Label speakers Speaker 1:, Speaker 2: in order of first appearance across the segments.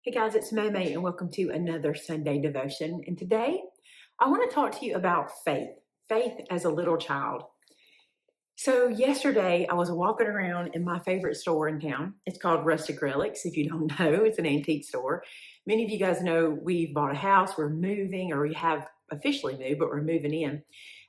Speaker 1: Hey guys, it's Maymay and welcome to another Sunday devotion. And today I want to talk to you about faith as a little child. So yesterday I was walking around in my favorite store in town. It's called Rustic Relics. If you don't know, it's an antique store. Many of you guys know we've bought a house, we're moving, or we have officially moved, but we're moving in.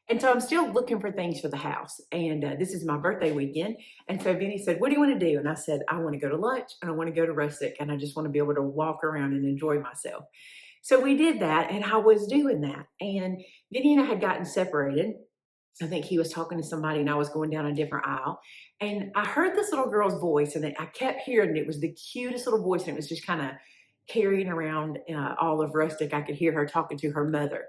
Speaker 1: And so I'm still looking for things for the house. And this is my birthday weekend. And so Vinny said, what do you want to do? And I said, I want to go to lunch and I want to go to Rustic and I just want to be able to walk around and enjoy myself. So we did that and I was doing that. And Vinny and I had gotten separated. I think he was talking to somebody and I was going down a different aisle. And I heard this little girl's voice and I kept hearing it. It was the cutest little voice and it was just kind of carrying around all of Rustic. I could hear her talking to her mother.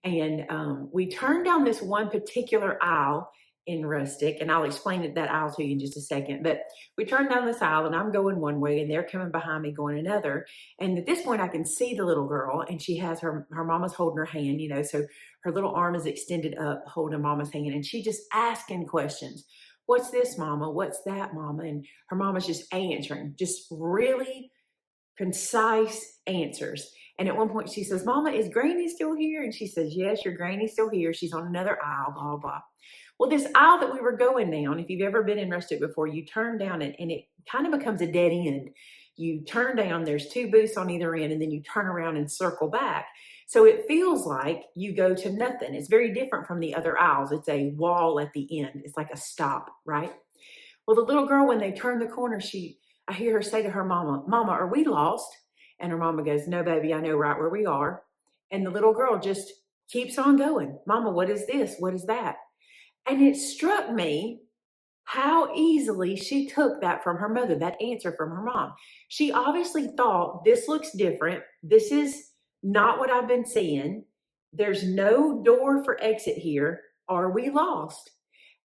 Speaker 1: And we turned down this one particular aisle in Rustic, and I'll explain that aisle to you in just a second. But we turned down this aisle, and I'm going one way, and they're coming behind me going another. And at this point, I can see the little girl, and she has her mama's holding her hand, so her little arm is extended up, holding mama's hand, and she just asking questions. What's this, mama? What's that, mama? And her mama's just answering, just really concise answers. And at one point she says, Mama, is Granny still here? And she says, yes, your Granny's still here. She's on another aisle, blah, blah. Well, this aisle that we were going down, if you've ever been in Rustic before, you turn down it and it kind of becomes a dead end. You turn down, there's two booths on either end, and then you turn around and circle back. So it feels like you go to nothing. It's very different from the other aisles. It's a wall at the end. It's like a stop, right? Well, the little girl, when they turn the corner, I hear her say to her mama, Mama, are we lost? And her mama goes, no, baby, I know right where we are. And the little girl just keeps on going. Mama, what is this? What is that? And it struck me how easily she took that from her mother, that answer from her mom. She obviously thought, this looks different. This is not what I've been seeing. There's no door for exit here. Are we lost?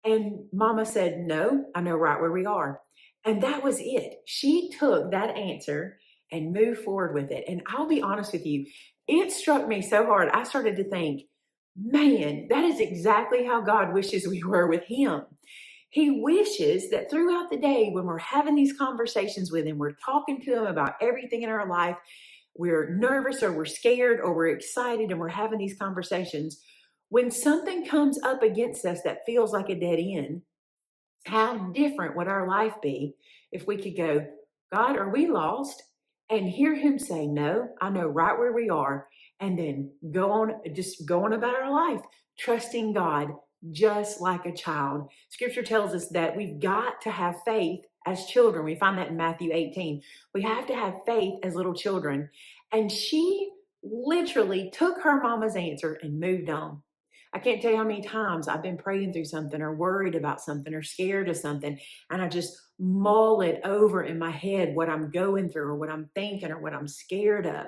Speaker 1: And mama said, no, I know right where we are. And that was it. She took that answer and moved forward with it. And I'll be honest with you, it struck me so hard. I started to think, man, that is exactly how God wishes we were with him. He wishes that throughout the day, when we're having these conversations with him, we're talking to him about everything in our life, we're nervous or we're scared or we're excited and we're having these conversations. When something comes up against us that feels like a dead end, how different would our life be if we could go, God, are we lost? And hear him say, no, I know right where we are. And then go on about our life, trusting God just like a child. Scripture tells us that we've got to have faith as children. We find that in Matthew 18. We have to have faith as little children. And she literally took her mama's answer and moved on. I can't tell you how many times I've been praying through something or worried about something or scared of something, and I just mull it over in my head, what I'm going through or what I'm thinking or what I'm scared of.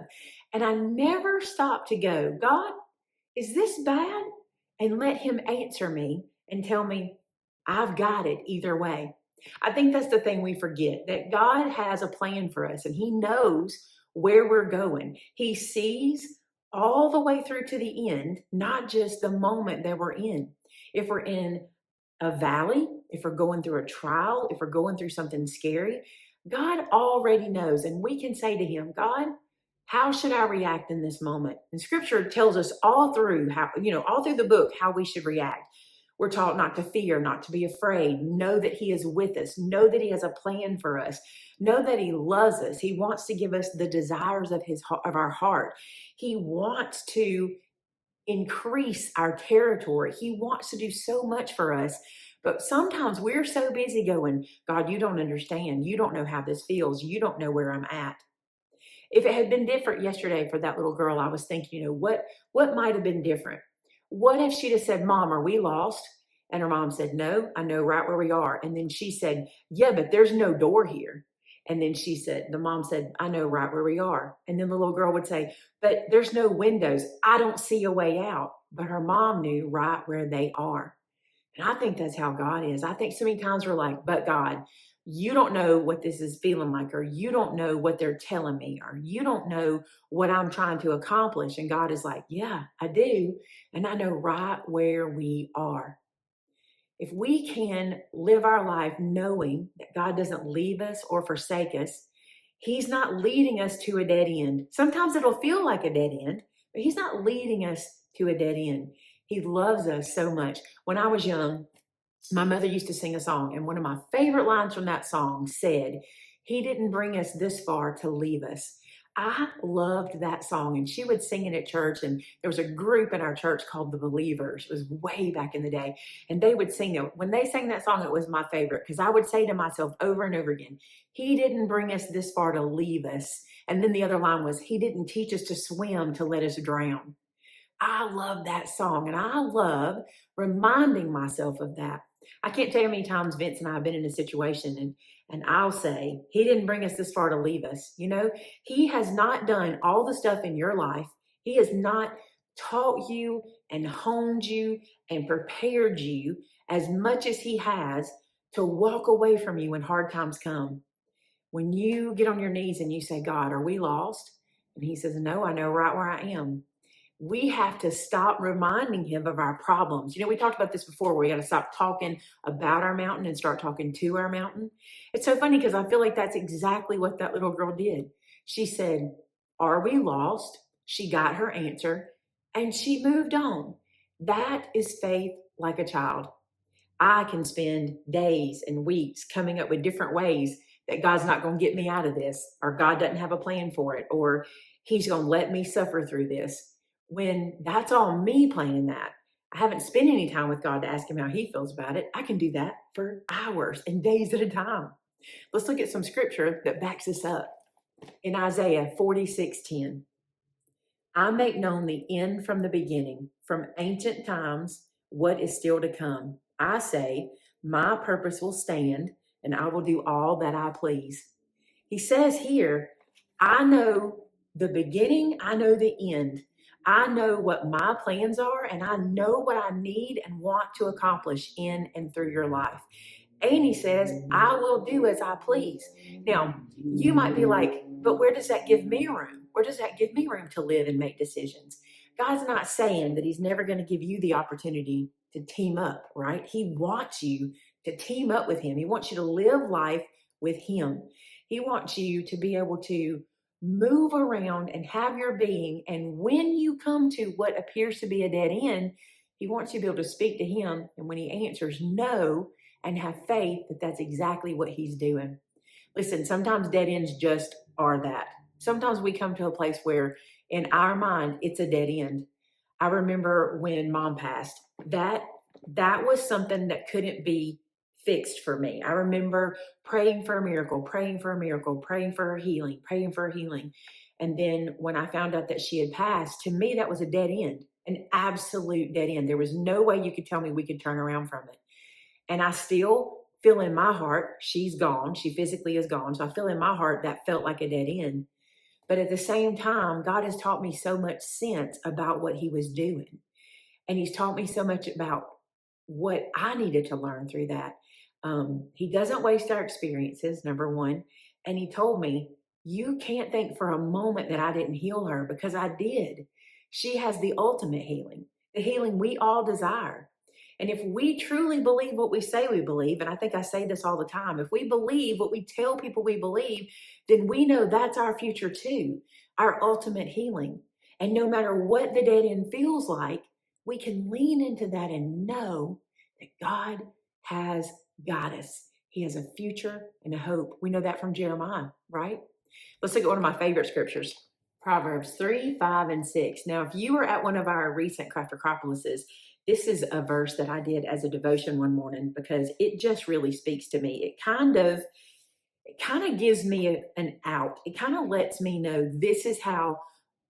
Speaker 1: And I never stop to go, God, is this bad? And let him answer me and tell me, I've got it either way. I think that's the thing we forget, that God has a plan for us and he knows where we're going. He sees all the way through to the end, not just the moment that we're in. If we're in a valley, if we're going through a trial, if we're going through something scary, God already knows. And we can say to him, God, how should I react in this moment? And scripture tells us all through all through the book, how we should react. We're taught not to fear, not to be afraid, know that he is with us, know that he has a plan for us, know that he loves us. He wants to give us the desires of our heart. He wants to increase our territory. He wants to do so much for us. But sometimes we're so busy going, God, you don't understand. You don't know how this feels. You don't know where I'm at. If it had been different yesterday for that little girl, I was thinking, what might have been different? What if she'd have said, Mom, are we lost? And her mom said, no, I know right where we are. And then she said, yeah, but there's no door here. And then the mom said, I know right where we are. And then the little girl would say, but there's no windows. I don't see a way out. But her mom knew right where they are. And I think that's how God is. I think so many times we're like, but God, you don't know what this is feeling like, or you don't know what they're telling me, or you don't know what I'm trying to accomplish. And God is like, yeah, I do. And I know right where we are. If we can live our life knowing that God doesn't leave us or forsake us, He's not leading us to a dead end. Sometimes it'll feel like a dead end, but he's not leading us to a dead end. He loves us so much. When I was young, my mother used to sing a song, and one of my favorite lines from that song said, "He didn't bring us this far to leave us." I loved that song, and she would sing it at church, and there was a group in our church called the Believers. It was way back in the day, and they would sing it. When they sang that song, it was my favorite because I would say to myself over and over again, "He didn't bring us this far to leave us." And then the other line was, "He didn't teach us to swim to let us drown." I love that song, and I love reminding myself of that. I can't tell you how many times Vince and I have been in a situation, and I'll say, "He didn't bring us this far to leave us." You know, he has not done all the stuff in your life. He has not taught you and honed you and prepared you as much as he has to walk away from you when hard times come. When you get on your knees and you say, "God, are we lost?" And he says, "No, I know right where I am." We have to stop reminding him of our problems. You know, we talked about this before, where we got to stop talking about our mountain and start talking to our mountain. It's so funny because I feel like that's exactly what that little girl did. She said, "Are we lost?" She got her answer and she moved on. That is faith like a child. I can spend days and weeks coming up with different ways that God's not going to get me out of this, or God doesn't have a plan for it, or he's going to let me suffer through this. When that's all me planning that, I haven't spent any time with God to ask him how he feels about it. I can do that for hours and days at a time. Let's look at some scripture that backs this up. In Isaiah 46:10, "I make known the end from the beginning, from ancient times, what is still to come. I say, my purpose will stand, and I will do all that I please." He says here, I know the beginning, I know the end. I know what my plans are, and I know what I need and want to accomplish in and through your life. And he says, I will do as I please. Now, you might be like, but where does that give me room? Where does that give me room to live and make decisions? God's not saying that he's never going to give you the opportunity to team up, right? He wants you to team up with him. He wants you to live life with him. He wants you to be able to move around and have your being. And when you come to what appears to be a dead end, he wants you to be able to speak to him. And when he answers no, and have faith that that's exactly what he's doing. Listen, sometimes dead ends just are that. Sometimes we come to a place where in our mind, it's a dead end. I remember when mom passed, that was something that couldn't be fixed for me. I remember praying for a miracle, praying for a miracle, praying for her healing, praying for her healing. And then when I found out that she had passed, to me, that was a dead end, an absolute dead end. There was no way you could tell me we could turn around from it. And I still feel in my heart, she's gone. She physically is gone. So I feel in my heart that felt like a dead end. But at the same time, God has taught me so much sense about what he was doing. And he's taught me so much about what I needed to learn through that. He doesn't waste our experiences, number one. And he told me, you can't think for a moment that I didn't heal her, because I did. She has the ultimate healing, the healing we all desire. And if we truly believe what we say we believe, and I think I say this all the time, if we believe what we tell people we believe, then we know that's our future too, our ultimate healing. And no matter what the dead end feels like, we can lean into that and know that God has got us. He has a future and a hope. We know that from Jeremiah, right? Let's look at one of my favorite scriptures, Proverbs 3, 5, and 6. Now, if you were at one of our recent Craft Acropolises, this is a verse that I did as a devotion one morning because it just really speaks to me. It kind of gives me an out. It kind of lets me know this is how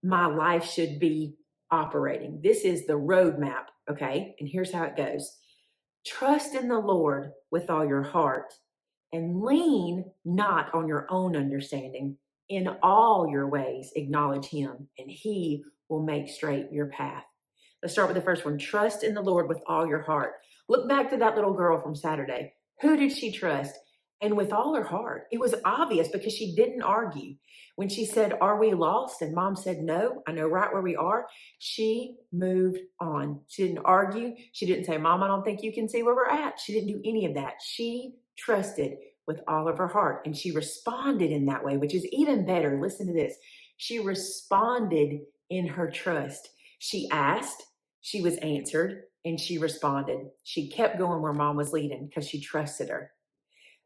Speaker 1: my life should be operating. This is the roadmap, okay? And here's how it goes. Trust in the Lord with all your heart and lean not on your own understanding. In all your ways, acknowledge him, and he will make straight your path. Let's start with the first one. Trust in the Lord with all your heart. Look back to that little girl from Saturday. Who did she trust? And with all her heart. It was obvious because she didn't argue. When she said, are we lost? And mom said, no, I know right where we are. She moved on. She didn't argue. She didn't say, Mom, I don't think you can see where we're at. She didn't do any of that. She trusted with all of her heart. And she responded in that way, which is even better. Listen to this. She responded in her trust. She asked, she was answered, and she responded. She kept going where mom was leading because she trusted her.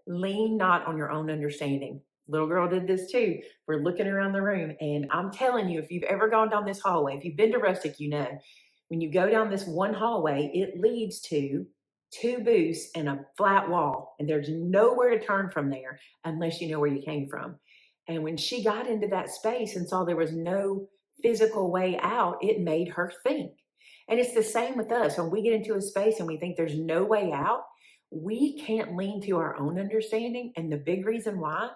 Speaker 1: Lean not on your own understanding. Little girl did this too. We're looking around the room, and I'm telling you, if you've ever gone down this hallway, if you've been to Rustic, you know, when you go down this one hallway, it leads to two booths and a flat wall, and there's nowhere to turn from there unless you know where you came from. And when she got into that space and saw there was no physical way out, it made her think. And it's the same with us. When we get into a space and we think there's no way out, we can't lean to our own understanding. And the big reason why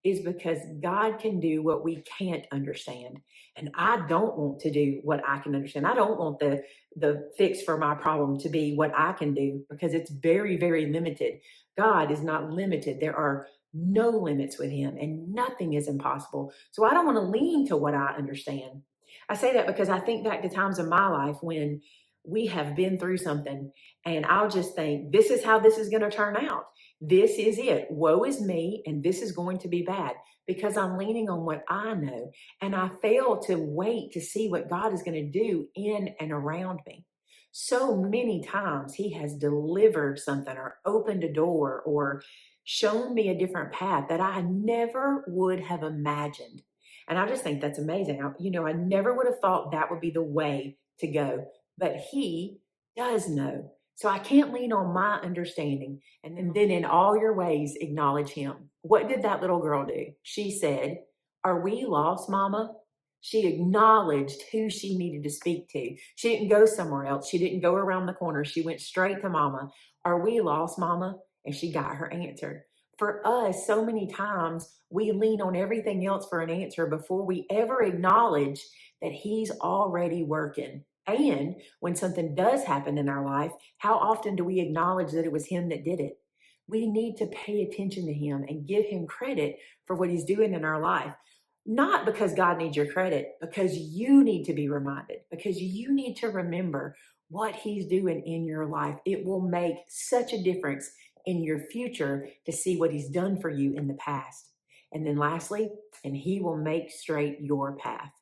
Speaker 1: is because God can do what we can't understand. And I don't want to do what I can understand. I don't want the fix for my problem to be what I can do, because it's very, very limited. God is not limited. There are no limits with him, and nothing is impossible. So I don't want to lean to what I understand. I say that because I think back to times in my life when we have been through something, and I'll just think, this is how this is going to turn out. This is it. Woe is me, and this is going to be bad, because I'm leaning on what I know. And I fail to wait to see what God is going to do in and around me. So many times he has delivered something or opened a door or shown me a different path that I never would have imagined. And I just think that's amazing. I never would have thought that would be the way to go, but he does know. So I can't lean on my understanding. And then in all your ways, acknowledge him. What did that little girl do? She said, "Are we lost, Mama?" She acknowledged who she needed to speak to. She didn't go somewhere else. She didn't go around the corner. She went straight to Mama. "Are we lost, Mama?" And she got her answer. For us, so many times we lean on everything else for an answer before we ever acknowledge that he's already working. And when something does happen in our life, how often do we acknowledge that it was him that did it? We need to pay attention to him and give him credit for what he's doing in our life. Not because God needs your credit, because you need to be reminded, because you need to remember what he's doing in your life. It will make such a difference in your future to see what he's done for you in the past. And then lastly, and he will make straight your path.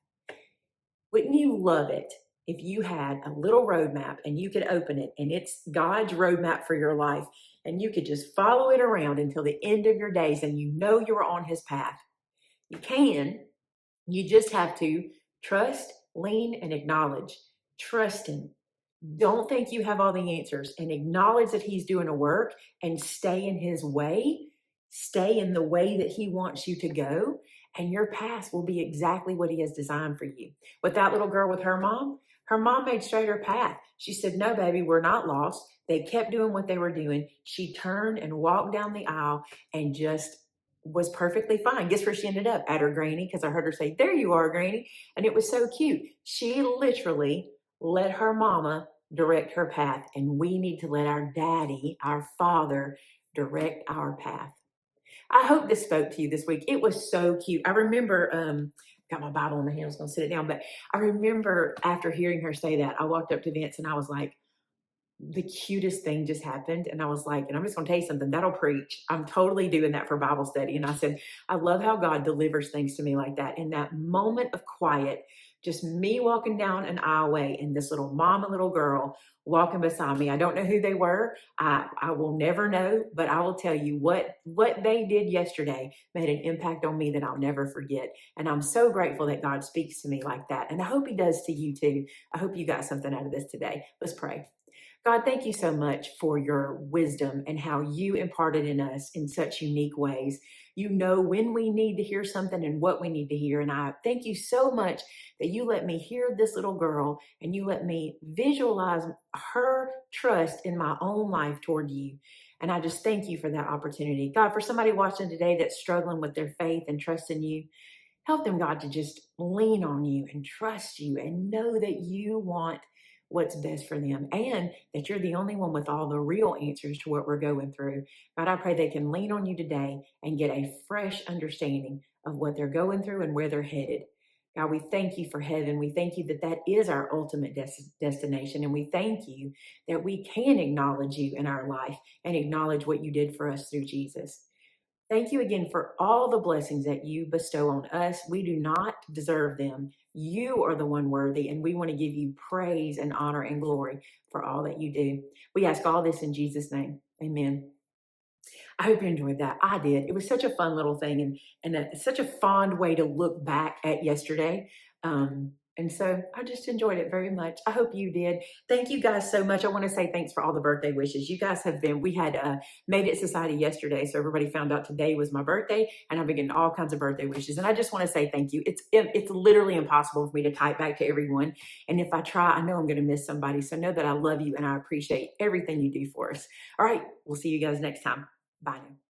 Speaker 1: Wouldn't you love it if you had a little roadmap and you could open it and it's God's roadmap for your life, and you could just follow it around until the end of your days and you know you're on his path? You can. You just have to trust, lean, and acknowledge. Trust him. Don't think you have all the answers, and acknowledge that he's doing a work, and stay in his way. Stay in the way that he wants you to go, and your path will be exactly what he has designed for you. With that little girl with her mom made straight her path. She said, "No, baby, we're not lost." They kept doing what they were doing. She turned and walked down the aisle and just was perfectly fine. Guess where she ended up? At her granny, because I heard her say, "There you are, granny." And it was so cute. She literally let her mama direct her path, and we need to let our daddy, our father, direct our path. I hope this spoke to you this week. It was so cute. I remember, got my Bible in my hand, I was going to sit it down, but I remember after hearing her say that, I walked up to Vince and I was like, the cutest thing just happened. And I was like, and I'm just going to tell you something, that'll preach. I'm totally doing that for Bible study. And I said, I love how God delivers things to me like that. In that moment of quiet, just me walking down an aisleway and this little mom and little girl walking beside me. I don't know who they were. I will never know, but I will tell you what they did yesterday made an impact on me that I'll never forget. And I'm so grateful that God speaks to me like that. And I hope he does to you too. I hope you got something out of this today. Let's pray. God, thank you so much for your wisdom and how you imparted in us in such unique ways. You know when we need to hear something and what we need to hear. And I thank you so much that you let me hear this little girl and you let me visualize her trust in my own life toward you. And I just thank you for that opportunity. God, for somebody watching today that's struggling with their faith and trust in you, help them, God, to just lean on you and trust you and know that you want what's best for them, and that you're the only one with all the real answers to what we're going through. God, I pray they can lean on you today and get a fresh understanding of what they're going through and where they're headed. God, we thank you for heaven. We thank you that that is our ultimate destination. And we thank you that we can acknowledge you in our life and acknowledge what you did for us through Jesus. Thank you again for all the blessings that you bestow on us. We do not deserve them. You are the one worthy, and we want to give you praise and honor and glory for all that you do. We ask all this in Jesus' name. Amen. I hope you enjoyed that. I did. It was such a fun little thing such a fond way to look back at yesterday. And so I just enjoyed it very much. I hope you did. Thank you guys so much. I want to say thanks for all the birthday wishes. You guys have been, we had Made It Society yesterday. So everybody found out today was my birthday, and I've been getting all kinds of birthday wishes. And I just want to say thank you. It's literally impossible for me to type back to everyone. And if I try, I know I'm going to miss somebody. So know that I love you and I appreciate everything you do for us. All right. We'll see you guys next time. Bye now.